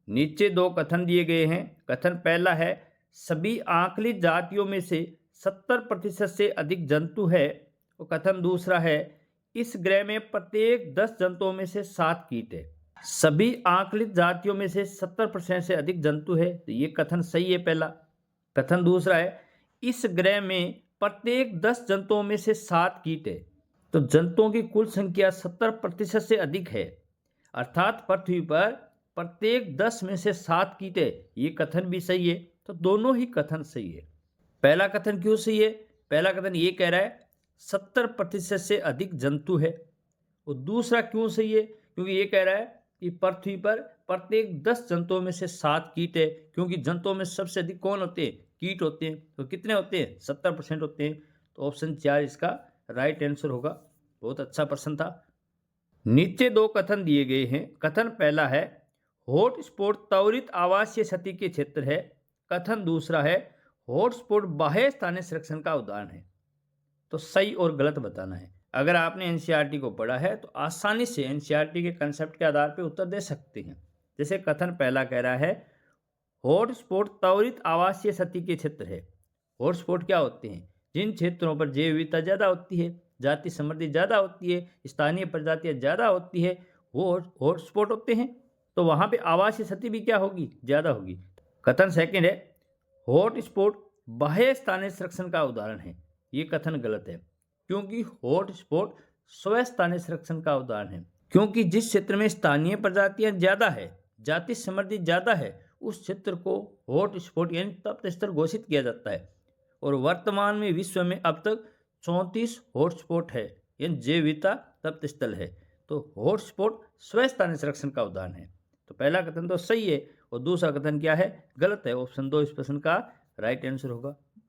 नीचे दो कथन दिए गए हैं। कथन पहला है सभी आंकलित जातियों में से 70% से अधिक जंतु है। और कथन दूसरा है इस ग्रह में प्रत्येक 10 जंतुओं में से 7 कीट है। सभी आंकलित जातियों में से 70% से अधिक जंतु है, तो ये कथन सही है पहला। कथन दूसरा है इस ग्रह में प्रत्येक 10 जंतुओं में से 7 कीट है, तो जंतुओं की कुल संख्या 70% से अधिक है, अर्थात पृथ्वी पर प्रत्येक 10 में से 7 कीट है। ये कथन भी सही है, तो दोनों ही कथन सही है। पहला कथन क्यों सही है? पहला कथन ये कह रहा है 70% से अधिक जंतु है। और दूसरा क्यों सही है? क्योंकि ये कह रहा है कि पृथ्वी पर प्रत्येक 10 जंतुओं में से 7 कीट है, क्योंकि जंतुओं में सबसे अधिक कौन होते हैं? कीट होते हैं। तो कितने होते हैं? 70% होते हैं। तो ऑप्शन 4 इसका राइट आंसर होगा। बहुत अच्छा प्रश्न था। नीचे दो कथन दिए गए हैं। कथन पहला है हॉटस्पॉट त्वरित आवासीय क्षति के क्षेत्र है। कथन दूसरा है हॉटस्पॉट बाह्य स्थानीय संरक्षण का उदाहरण है। तो सही और गलत बताना है। अगर आपने एनसीईआरटी को पढ़ा है तो आसानी से एनसीईआरटी के कंसेप्ट के आधार पर उत्तर दे सकते हैं। जैसे कथन पहला कह रहा है हॉटस्पॉट त्वरित आवासीय क्षति के क्षेत्र है। हॉटस्पॉट क्या होते हैं? जिन क्षेत्रों पर जैव विविधता ज़्यादा होती है, जाति समृद्धि ज़्यादा होती है, स्थानीय प्रजातियाँ ज़्यादा होती है, वो हॉटस्पॉट होते हैं। तो वहाँ पे आवासीय क्षति भी क्या होगी? ज़्यादा होगी। कथन सेकंड है हॉटस्पॉट बाह्य स्थानीय संरक्षण का उदाहरण है। ये कथन गलत है, क्योंकि हॉटस्पॉट स्व स्थानीय संरक्षण का उदाहरण है। क्योंकि जिस क्षेत्र में स्थानीय प्रजातियां ज्यादा है, जाति समृद्धि ज्यादा है, उस क्षेत्र को हॉटस्पॉट यानी तप्त स्थल घोषित किया जाता है। और वर्तमान में विश्व में अब तक 34 हॉटस्पॉट है, यानी जैव विविधता तप्त स्थल है। तो हॉटस्पॉट स्व स्थानीय संरक्षण का उदाहरण है। तो पहला कथन तो सही है, और दूसरा कथन क्या है? गलत है। ऑप्शन 2 इस प्रश्न का राइट आंसर होगा।